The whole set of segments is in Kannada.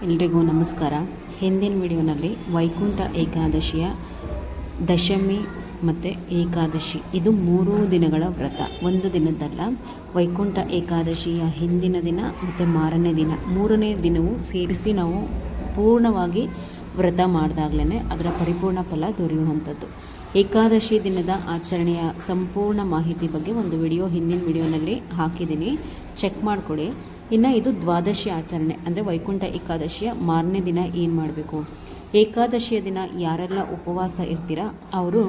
ಎಲ್ರಿಗೂ ನಮಸ್ಕಾರ. ಹಿಂದಿನ ವಿಡಿಯೋನಲ್ಲಿ ವೈಕುಂಠ ಏಕಾದಶಿಯ ದಶಮಿ ಮತ್ತು ಏಕಾದಶಿ ಇದು 3 ದಿನಗಳ ವ್ರತ, ಒಂದು ದಿನದ್ದಲ್ಲ. ವೈಕುಂಠ ಏಕಾದಶಿಯ ಹಿಂದಿನ ದಿನ ಮತ್ತು ಮಾರನೇ ದಿನ, 3ನೇ ದಿನವೂ ಸೇರಿಸಿ ನಾವು ಪೂರ್ಣವಾಗಿ ವ್ರತ ಮಾಡಿದಾಗಲೇ ಅದರ ಪರಿಪೂರ್ಣ ಫಲ ದೊರೆಯುವಂಥದ್ದು. ಏಕಾದಶಿ ದಿನದ ಆಚರಣೆಯ ಸಂಪೂರ್ಣ ಮಾಹಿತಿ ಬಗ್ಗೆ ಒಂದು ವಿಡಿಯೋ ಹಿಂದಿನ ವಿಡಿಯೋನಲ್ಲಿ ಹಾಕಿದ್ದೀನಿ, ಚೆಕ್ ಮಾಡಿಕೊಡಿ. ಇನ್ನು ಇದು ದ್ವಾದಶಿ ಆಚರಣೆ, ಅಂದರೆ ವೈಕುಂಠ ಏಕಾದಶಿಯ ಮಾರನೇ ದಿನ ಏನು ಮಾಡಬೇಕು. ಏಕಾದಶಿಯ ದಿನ ಯಾರೆಲ್ಲ ಉಪವಾಸ ಇರ್ತೀರಾ ಅವರು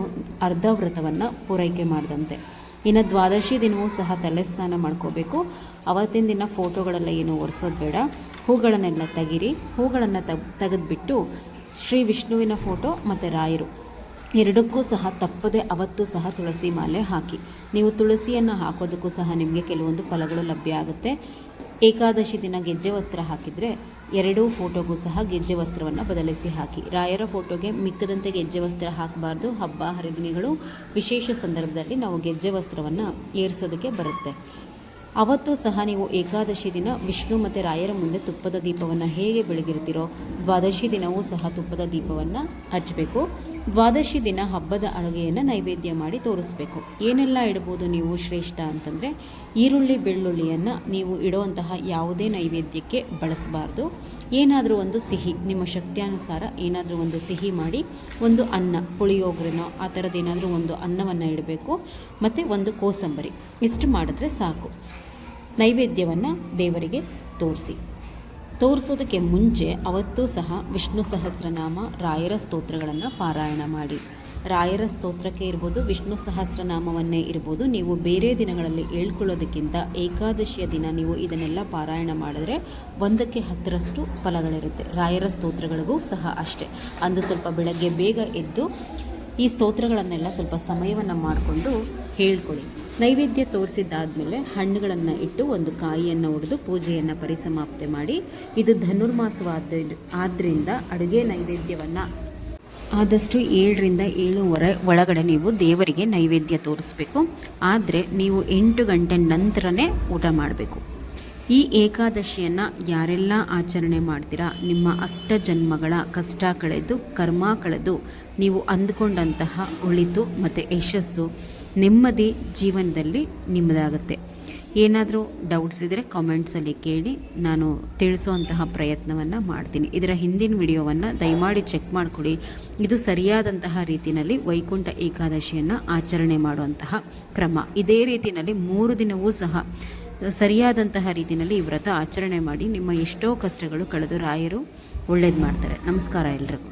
ಅರ್ಧ ವ್ರತವನ್ನು ಪೂರೈಕೆ ಮಾಡಿದಂತೆ. ಇನ್ನು ದ್ವಾದಶಿ ದಿನವೂ ಸಹ ತಲೆ ಸ್ನಾನ ಮಾಡ್ಕೋಬೇಕು. ಅವತ್ತಿನ ದಿನ ಫೋಟೋಗಳೆಲ್ಲ ಏನು ಒರೆಸೋದು ಬೇಡ, ಹೂಗಳನ್ನೆಲ್ಲ ತೆಗೀರಿ. ಹೂಗಳನ್ನು ತೆಗೆದುಬಿಟ್ಟು ಶ್ರೀ ವಿಷ್ಣುವಿನ ಫೋಟೋ ಮತ್ತು ರಾಯರು ಎರಡಕ್ಕೂ ಸಹ ತಪ್ಪದೆ ಅವತ್ತು ಸಹ ತುಳಸಿ ಮಾಲೆ ಹಾಕಿ. ನೀವು ತುಳಸಿಯನ್ನು ಹಾಕೋದಕ್ಕೂ ಸಹ ನಿಮಗೆ ಕೆಲವೊಂದು ಫಲಗಳು ಲಭ್ಯ ಆಗುತ್ತೆ. ಏಕಾದಶಿ ದಿನ ಗೆಜ್ಜೆ ವಸ್ತ್ರ ಹಾಕಿದರೆ ಎರಡೂ ಫೋಟೋಗೂ ಸಹ ಗೆಜ್ಜೆ ವಸ್ತ್ರವನ್ನು ಬದಲಿಸಿ ಹಾಕಿ. ರಾಯರ ಫೋಟೋಗೆ ಮಿಕ್ಕದಂತೆ ಗೆಜ್ಜೆ ವಸ್ತ್ರ ಹಾಕಬಾರ್ದು. ಹಬ್ಬ ಹರಿದಿನಗಳು ವಿಶೇಷ ಸಂದರ್ಭದಲ್ಲಿ ನಾವು ಗೆಜ್ಜೆ ವಸ್ತ್ರವನ್ನು ಏರಿಸೋದಕ್ಕೆ ಬರುತ್ತೆ. ಅವತ್ತು ಸಹ ನೀವು ಏಕಾದಶಿ ದಿನ ವಿಷ್ಣು ಮತ್ತು ರಾಯರ ಮುಂದೆ ತುಪ್ಪದ ದೀಪವನ್ನು ಹೇಗೆ ಬೆಳಗಿರ್ತೀರೋ ದ್ವಾದಶಿ ದಿನವೂ ಸಹ ತುಪ್ಪದ ದೀಪವನ್ನು ಹಚ್ಚಬೇಕು. ದ್ವಾದಶಿ ದಿನ ಹಬ್ಬದ ಅಡುಗೆಯನ್ನು ನೈವೇದ್ಯ ಮಾಡಿ ತೋರಿಸ್ಬೇಕು. ಏನೆಲ್ಲ ಇಡ್ಬೋದು ನೀವು ಶ್ರೇಷ್ಠ ಅಂತಂದರೆ, ಈರುಳ್ಳಿ ಬೆಳ್ಳುಳ್ಳಿಯನ್ನು ನೀವು ಇಡುವಂತಹ ಯಾವುದೇ ನೈವೇದ್ಯಕ್ಕೆ ಬಳಸಬಾರ್ದು. ಏನಾದರೂ ಒಂದು ಸಿಹಿ, ನಿಮ್ಮ ಶಕ್ತಿಯಾನುಸಾರ ಏನಾದರೂ ಒಂದು ಸಿಹಿ ಮಾಡಿ, ಒಂದು ಅನ್ನ, ಪುಳಿಯೋಗರೆನೋ ಆ ಥರದ್ದೇನಾದರೂ ಒಂದು ಅನ್ನವನ್ನು ಇಡಬೇಕು. ಮತ್ತು ಒಂದು ಕೋಸಂಬರಿ, ಇಷ್ಟು ಮಾಡಿದ್ರೆ ಸಾಕು. ನೈವೇದ್ಯವನ್ನು ದೇವರಿಗೆ ತೋರಿಸೋದಕ್ಕೆ ಮುಂಚೆ ಅವತ್ತೂ ಸಹ ವಿಷ್ಣು ಸಹಸ್ರನಾಮ, ರಾಯರ ಸ್ತೋತ್ರಗಳನ್ನು ಪಾರಾಯಣ ಮಾಡಿ. ರಾಯರ ಸ್ತೋತ್ರಕ್ಕೆ ಇರ್ಬೋದು, ವಿಷ್ಣು ಸಹಸ್ರನಾಮವನ್ನೇ ಇರ್ಬೋದು, ನೀವು ಬೇರೆ ದಿನಗಳಲ್ಲಿ ಹೇಳ್ಕೊಳ್ಳೋದಕ್ಕಿಂತ ಏಕಾದಶಿಯ ದಿನ ನೀವು ಇದನ್ನೆಲ್ಲ ಪಾರಾಯಣ ಮಾಡಿದ್ರೆ 1ಕ್ಕೆ 10ರಷ್ಟು ಫಲಗಳಿರುತ್ತೆ. ರಾಯರ ಸ್ತೋತ್ರಗಳಿಗೂ ಸಹ ಅಷ್ಟೇ. ಅಂದು ಸ್ವಲ್ಪ ಬೆಳಗ್ಗೆ ಬೇಗ ಎದ್ದು ಈ ಸ್ತೋತ್ರಗಳನ್ನೆಲ್ಲ ಸ್ವಲ್ಪ ಸಮಯವನ್ನು ಮಾಡಿಕೊಂಡು ಹೇಳ್ಕೊಳ್ಳಿ. ನೈವೇದ್ಯ ತೋರಿಸಿದ್ದಾದಮೇಲೆ ಹಣ್ಣುಗಳನ್ನು ಇಟ್ಟು ಒಂದು ಕಾಯಿಯನ್ನು ಒಡೆದು ಪೂಜೆಯನ್ನು ಪರಿಸಮಾಪ್ತಿ ಮಾಡಿ. ಇದು ಧನುರ್ಮಾಸವಾದ್ದರಿಂದ ಅಡುಗೆ ನೈವೇದ್ಯವನ್ನು ಆದಷ್ಟು 7ರಿಂದ 7:30 ಒಳಗಡೆ ನೀವು ದೇವರಿಗೆ ನೈವೇದ್ಯ ತೋರಿಸ್ಬೇಕು. ಆದರೆ ನೀವು 8 ಗಂಟೆ ನಂತರನೇ ಊಟ ಮಾಡಬೇಕು. ಈ ಏಕಾದಶಿಯನ್ನು ಯಾರೆಲ್ಲ ಆಚರಣೆ ಮಾಡ್ತೀರಾ, ನಿಮ್ಮ ಅಷ್ಟಜನ್ಮಗಳ ಕಷ್ಟ ಕಳೆದು ಕರ್ಮ ಕಳೆದು ನೀವು ಅಂದ್ಕೊಂಡಂತಹ ಒಳಿತು ಮತ್ತು ಯಶಸ್ಸು ನೆಮ್ಮದಿ ಜೀವನದಲ್ಲಿ ನಿಮ್ಮದಾಗುತ್ತೆ. ಏನಾದರೂ ಡೌಟ್ಸ್ ಇದ್ದರೆ ಕಾಮೆಂಟ್ಸಲ್ಲಿ ಕೇಳಿ, ನಾನು ತಿಳಿಸುವಂತಹ ಪ್ರಯತ್ನವನ್ನು ಮಾಡ್ತೀನಿ. ಇದರ ಹಿಂದಿನ ವಿಡಿಯೋವನ್ನು ದಯಮಾಡಿ ಚೆಕ್ ಮಾಡಿಕೊಡಿ. ಇದು ಸರಿಯಾದಂತಹ ರೀತಿಯಲ್ಲಿ ವೈಕುಂಠ ಏಕಾದಶಿಯನ್ನು ಆಚರಣೆ ಮಾಡುವಂತಹ ಕ್ರಮ. ಇದೇ ರೀತಿಯಲ್ಲಿ 3 ದಿನವೂ ಸಹ ಸರಿಯಾದಂತಹ ರೀತಿಯಲ್ಲಿ ಈ ವ್ರತ ಆಚರಣೆ ಮಾಡಿ. ನಿಮ್ಮ ಎಷ್ಟೋ ಕಷ್ಟಗಳು ಕಳೆದು ರಾಯರು ಒಳ್ಳೇದು ಮಾಡ್ತಾರೆ. ನಮಸ್ಕಾರ ಎಲ್ರಿಗೂ.